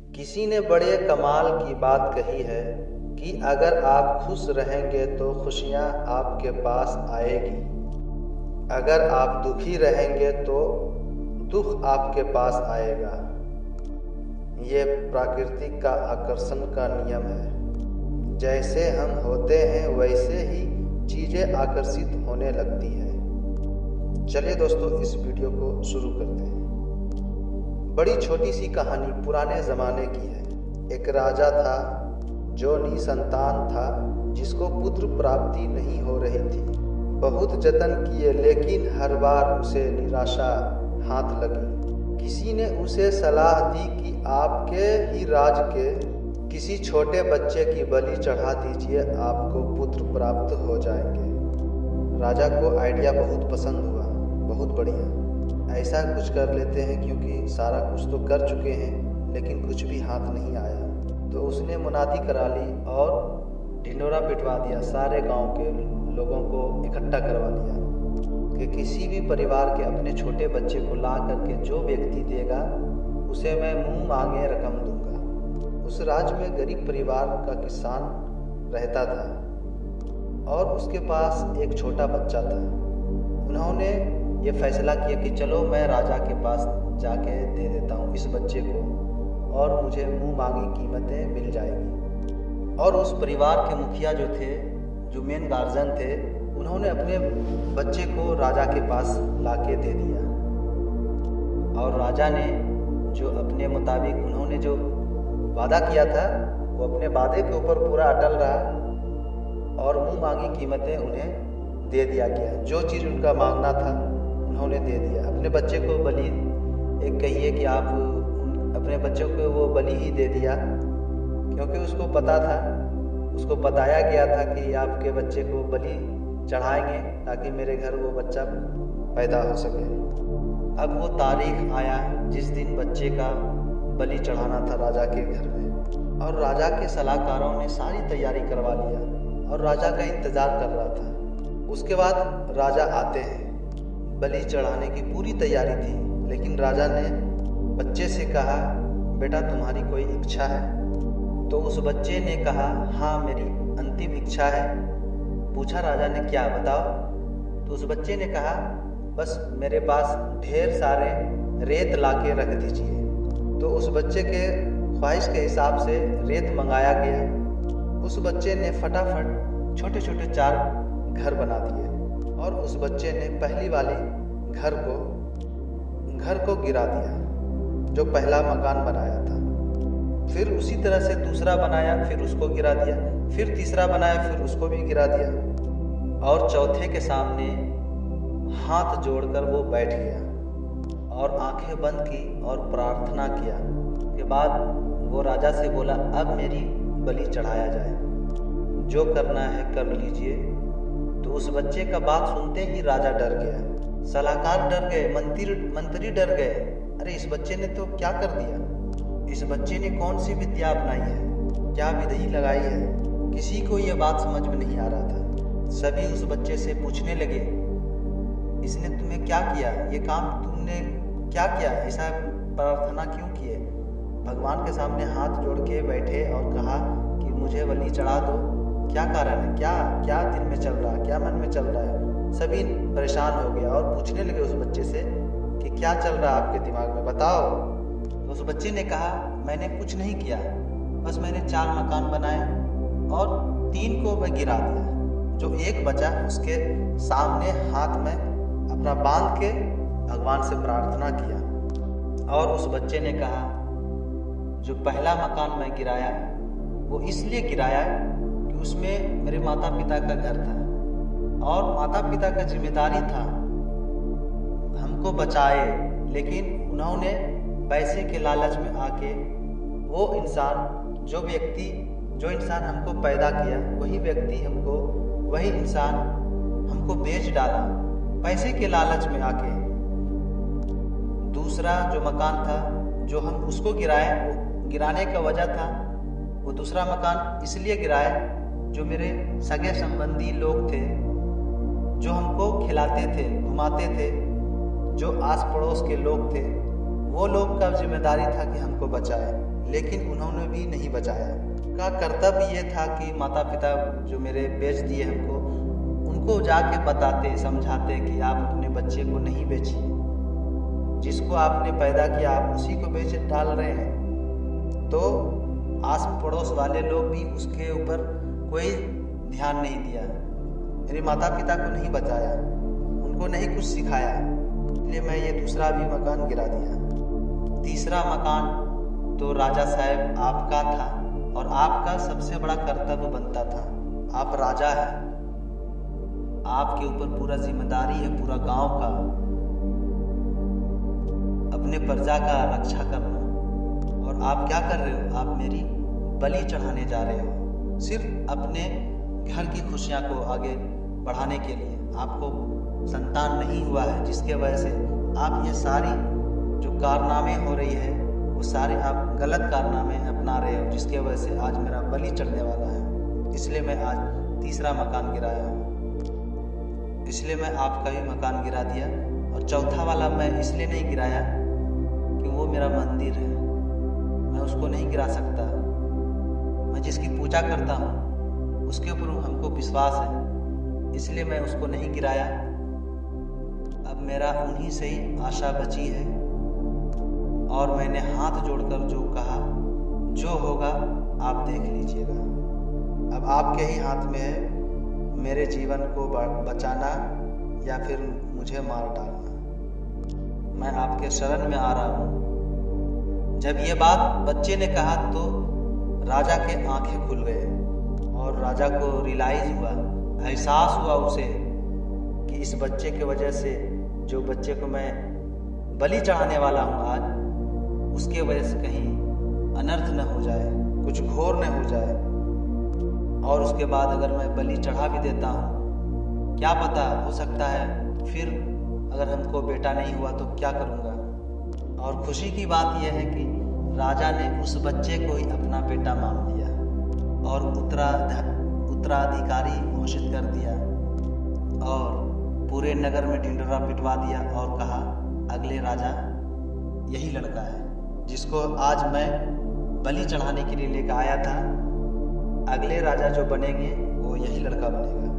किसी ने बड़े कमाल की बात कही है कि अगर आप खुश रहेंगे तो खुशियाँ आपके पास आएगी, अगर आप दुखी रहेंगे तो दुख आपके पास आएगा। ये प्रकृति का आकर्षण का नियम है। जैसे हम होते हैं वैसे ही चीज़ें आकर्षित होने लगती है। चलिए दोस्तों, इस वीडियो को शुरू करते हैं। बड़ी छोटी सी कहानी पुराने ज़माने की है। एक राजा था जो निसंतान था, जिसको पुत्र प्राप्ति नहीं हो रही थी। बहुत जतन किए लेकिन हर बार उसे निराशा हाथ लगी। किसी ने उसे सलाह दी कि आपके ही राज्य के किसी छोटे बच्चे की बलि चढ़ा दीजिए, आपको पुत्र प्राप्त हो जाएंगे। राजा को आइडिया बहुत पसंद हुआ। बहुत बढ़िया, ऐसा कुछ कर लेते हैं, क्योंकि सारा कुछ तो कर चुके हैं लेकिन कुछ भी हाथ नहीं आया। तो उसने मुनादी करा ली और ढिंढोरा पिटवा दिया। सारे गांव के लोगों को इकट्ठा करवा लिया कि किसी भी परिवार के अपने छोटे बच्चे को ला करके जो व्यक्ति देगा उसे मैं मुंह मांगे रकम दूंगा। उस राज्य में गरीब परिवार का किसान रहता था और उसके पास एक छोटा बच्चा था। उन्होंने ये फैसला किया कि चलो मैं राजा के पास जाके दे देता हूँ इस बच्चे को और मुझे मुंह मांगी कीमतें मिल जाएगी। और उस परिवार के मुखिया जो थे, जो मेन गार्जियन थे, उन्होंने अपने बच्चे को राजा के पास लाके दे दिया। और राजा ने जो अपने मुताबिक उन्होंने जो वादा किया था वो अपने वादे के ऊपर पूरा अटल रहा और मुंह मांगी कीमतें उन्हें दे दिया गया। जो चीज़ उनका मांगना था उन्होंने दे दिया। अपने बच्चे को बलि, एक कहिए कि आप अपने बच्चों को वो बलि ही दे दिया, क्योंकि उसको पता था, उसको बताया गया था कि आपके बच्चे को बलि चढ़ाएंगे ताकि मेरे घर वो बच्चा पैदा हो सके। अब वो तारीख आया जिस दिन बच्चे का बलि चढ़ाना था राजा के घर में, और राजा के सलाहकारों ने सारी तैयारी करवा लिया और राजा का इंतज़ार कर रहा था। उसके बाद राजा आते हैं। बलि चढ़ाने की पूरी तैयारी थी, लेकिन राजा ने बच्चे से कहा, बेटा तुम्हारी कोई इच्छा है? तो उस बच्चे ने कहा, हाँ मेरी अंतिम इच्छा है। पूछा राजा ने, क्या बताओ? तो उस बच्चे ने कहा, बस मेरे पास ढेर सारे रेत लाके रख दीजिए। तो उस बच्चे के ख्वाहिश के हिसाब से रेत मंगाया गया। उस बच्चे ने फटाफट छोटे छोटे 4 घर बना दिए और उस बच्चे ने पहली वाली घर को गिरा दिया, जो पहला मकान बनाया था। फिर उसी तरह से दूसरा बनाया, फिर उसको गिरा दिया, फिर तीसरा बनाया, फिर उसको भी गिरा दिया। और चौथे के सामने हाथ जोड़कर वो बैठ गया और आंखें बंद की और प्रार्थना किया। के बाद वो राजा से बोला, अब मेरी बलि चढ़ाया जाए, जो करना है कर लीजिए। तो उस बच्चे का बात सुनते ही राजा डर गया, सलाहकार डर गए, मंत्री डर गए। अरे इस बच्चे ने तो क्या कर दिया? इस बच्चे ने कौन सी विद्या अपनाई है, क्या विधि लगाई है? किसी को यह बात समझ में नहीं आ रहा था। सभी उस बच्चे से पूछने लगे, इसने तुम्हें क्या किया? ये काम तुमने क्या किया? ऐसा प्रार्थना क्यों किए? भगवान के सामने हाथ जोड़ के बैठे और कहा कि मुझे बलि चढ़ा दो। क्या कारण है? क्या दिल में चल रहा है? क्या मन में चल रहा है? सभी परेशान हो गया और पूछने लगे उस बच्चे से कि क्या चल रहा है आपके दिमाग में, बताओ। तो उस बच्चे ने कहा, मैंने कुछ नहीं किया, बस मैंने 4 मकान बनाए और 3 को मैं गिरा दिया। जो एक बचा उसके सामने हाथ में अपना बांध के भगवान से प्रार्थना किया। और उस बच्चे ने कहा, जो पहला मकान मैं गिराया वो इसलिए गिराया कि उसमें मेरे माता पिता का घर था और माता पिता का जिम्मेदारी था हमको बचाए, लेकिन उन्होंने पैसे के लालच में आके वो इंसान, जो इंसान हमको पैदा किया, वही इंसान हमको बेच डाला पैसे के लालच में आके। दूसरा जो मकान था जो हम उसको गिराए, वो गिराने का वजह था, वो दूसरा मकान इसलिए गिराए जो मेरे सगे संबंधी लोग थे, जो हमको खिलाते थे, घुमाते थे, जो आस पड़ोस के लोग थे, वो लोग का जिम्मेदारी था कि हमको बचाए, लेकिन उन्होंने भी नहीं बचाया। उनका कर्तव्य ये था कि माता पिता जो मेरे बेच दिए हमको, उनको जाके बताते समझाते कि आप अपने बच्चे को नहीं बेचिए, जिसको आपने पैदा किया आप उसी को बेच डाल रहे हैं। तो आस पड़ोस वाले लोग भी उसके ऊपर कोई ध्यान नहीं दिया, मेरे माता पिता को नहीं बताया, उनको नहीं कुछ सिखाया, इसलिए मैं ये दूसरा भी मकान गिरा दिया। तीसरा मकान तो राजा साहब आपका था और आपका सबसे बड़ा कर्तव्य बनता था। आप राजा हैं, आपके ऊपर पूरा जिम्मेदारी है पूरा गांव का, अपने प्रजा का रक्षा करना। और आप क्या कर रहे हो? आप मेरी बलि चढ़ाने जा रहे हो, सिर्फ अपने घर की खुशियां को आगे बढ़ाने के लिए। आपको संतान नहीं हुआ है, जिसके वजह से आप ये सारी जो कारनामे हो रही है वो सारे आप गलत कारनामे अपना रहे हो, जिसके वजह से आज मेरा बलि चढ़ने वाला है। इसलिए मैं आज तीसरा मकान गिराया हूँ, इसलिए मैं आपका भी मकान गिरा दिया। और चौथा वाला मैं इसलिए नहीं गिराया कि वो मेरा मंदिर है, मैं उसको नहीं गिरा सकता। मैं जिसकी पूजा करता हूँ उसके ऊपर हमको विश्वास है, इसलिए मैं उसको नहीं गिराया। अब मेरा उन्हीं से ही आशा बची है और मैंने हाथ जोड़कर जो कहा, जो होगा आप देख लीजिएगा। अब आपके ही हाथ में है मेरे जीवन को बचाना या फिर मुझे मार डालना। मैं आपके शरण में आ रहा हूँ। जब ये बात बच्चे ने कहा तो राजा के आंखें खुल गए और राजा को रियलाइज हुआ, एहसास हुआ उसे कि इस बच्चे की वजह से, जो बच्चे को मैं बलि चढ़ाने वाला हूँ आज, उसके वजह से कहीं अनर्थ न हो जाए, कुछ घोर न हो जाए। और उसके बाद अगर मैं बलि चढ़ा भी देता हूँ, क्या पता, हो सकता है फिर अगर हमको बेटा नहीं हुआ तो क्या करूँगा। और खुशी की बात यह है कि राजा ने उस बच्चे को ही अपना बेटा मान लिया और उत्तराधिकारी घोषित कर दिया और पूरे नगर में ढिंढोरा पिटवा दिया और कहा अगले राजा यही लड़का है जिसको आज मैं बलि चढ़ाने के लिए लेकर आया था। अगले राजा जो बनेंगे वो यही लड़का बनेगा।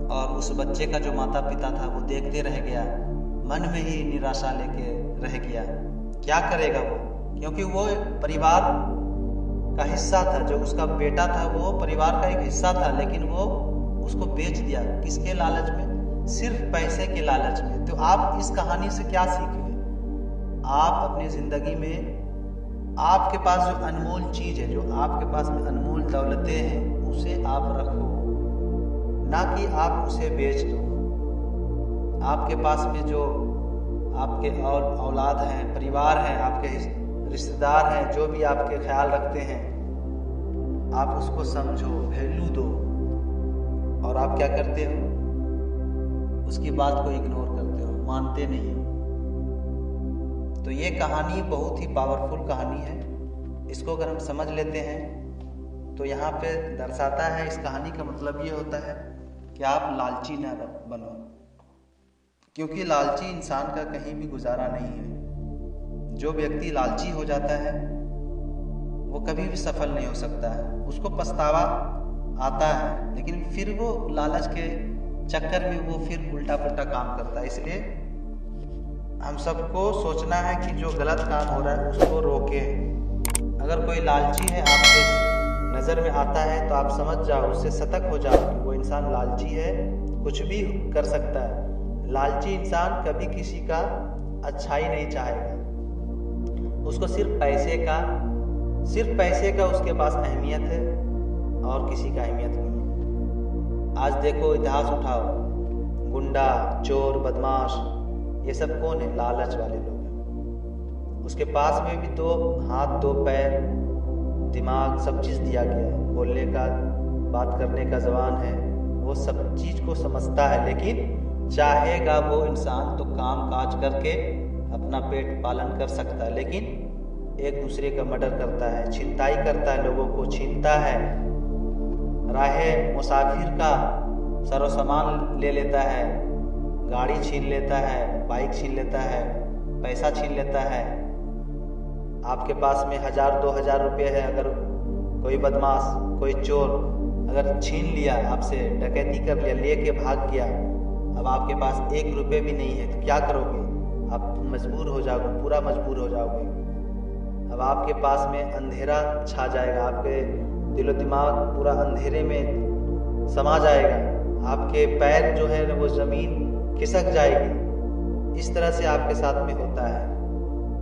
और उस बच्चे का जो माता पिता था वो देखते रह गया, मन में ही निराशा लेके रह गया। क्या करेगा वो, क्योंकि वो परिवार का हिस्सा था, जो उसका बेटा था वो परिवार का एक हिस्सा था, लेकिन वो उसको बेच दिया। किसके लालच में? सिर्फ पैसे के लालच में। तो आप इस कहानी से क्या सीखे? आप अपनी जिंदगी में आपके पास जो अनमोल चीज है, जो आपके पास में अनमोल दौलतें हैं, उसे आप रखो, ना कि आप उसे बेच दो। आपके पास में जो आपके औलाद हैं, परिवार हैं, आपके रिश्तेदार हैं, जो भी आपके ख्याल रखते हैं, आप उसको समझो, वैल्यू दो। और आप क्या करते हो? उसकी बात को इग्नोर करते हो, मानते नहीं हो। तो ये कहानी बहुत ही पावरफुल कहानी है। इसको अगर हम समझ लेते हैं तो यहाँ पे दर्शाता है, इस कहानी का मतलब ये होता है कि आप लालची ना बनो, क्योंकि लालची इंसान का कहीं भी गुजारा नहीं है। जो व्यक्ति लालची हो जाता है वो कभी भी सफल नहीं हो सकता है, उसको पछतावा आता है, लेकिन फिर वो लालच के चक्कर में वो फिर उल्टा पुल्टा काम करता है। इसलिए हम सबको सोचना है कि जो गलत काम हो रहा है उसको रोके। अगर कोई लालची है आपके नज़र में आता है तो आप समझ जाओ, उससे सतर्क हो जाओ कि वो इंसान लालची है, कुछ भी कर सकता है। लालची इंसान कभी किसी का अच्छाई नहीं चाहेगा, उसको सिर्फ पैसे का उसके पास अहमियत है और किसी का अहमियत नहीं है। आज देखो, इतिहास उठाओ, गुंडा, चोर, बदमाश, ये सब कौन है? लालच वाले लोग हैं। उसके पास में भी दो हाथ, दो पैर, दिमाग, सब चीज़ दिया गया है, बोलने का, बात करने का ज़बान है, वो सब चीज़ को समझता है, लेकिन चाहेगा वो इंसान तो काम काज करके अपना पेट पालन कर सकता है, लेकिन एक दूसरे का मर्डर करता है, छिनताई करता है, लोगों को छीनता है, राहे मुसाफिर का सारा सामान ले लेता है, गाड़ी छीन लेता है, बाइक छीन लेता है, पैसा छीन लेता है। आपके पास में 1000-2000 रुपये है, अगर कोई बदमाश, कोई चोर अगर छीन लिया, आपसे डकैती कर लिया, लेके भाग गया, अब आपके पास 1 रुपये भी नहीं है तो क्या करोगे? आप मजबूर हो जाओगे, पूरा मजबूर हो जाओगे। अब आपके पास में अंधेरा छा जाएगा, आपके दिलो दिमाग पूरा अंधेरे में समा जाएगा, आपके पैर जो है वो ज़मीन खिसक जाएगी। इस तरह से आपके साथ में होता है।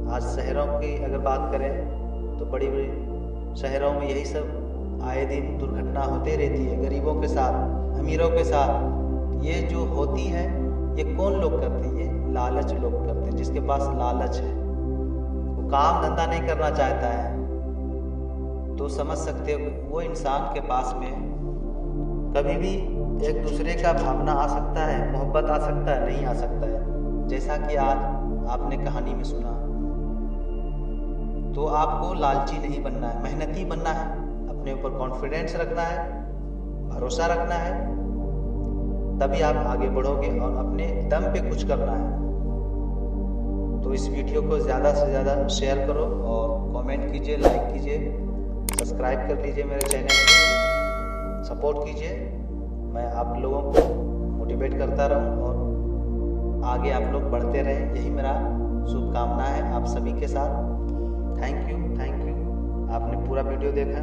आज शहरों की अगर बात करें तो बड़ी बड़ी शहरों में यही सब आए दिन दुर्घटना होती रहती है, गरीबों के साथ, अमीरों के साथ। ये जो होती है ये कौन लोग करते हैं? ये लालच लोग करते हैं। जिसके पास लालच है, वो काम धंधा नहीं करना चाहता है, तो समझ सकते हो वो इंसान के पास में कभी भी एक दूसरे का भावना आ सकता है, मोहब्बत आ सकता है, नहीं आ सकता है। जैसा कि आज आपने कहानी में सुना। तो आपको लालची नहीं बनना है, मेहनती बनना है, अपने ऊपर कॉन्फिडेंस रखना है, भरोसा रखना है, तभी आप आगे बढ़ोगे और अपने दम पे कुछ करना है। तो इस वीडियो को ज़्यादा से ज़्यादा शेयर करो और कमेंट कीजिए, लाइक कीजिए, सब्सक्राइब कर लीजिए, मेरे चैनल को सपोर्ट कीजिए। मैं आप लोगों को मोटिवेट करता रहूं और आगे आप लोग बढ़ते रहें, यही मेरा शुभकामना है आप सभी के साथ। Thank you. आपने पूरा वीडियो देखा,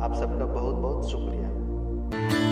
आप सबका बहुत बहुत शुक्रिया।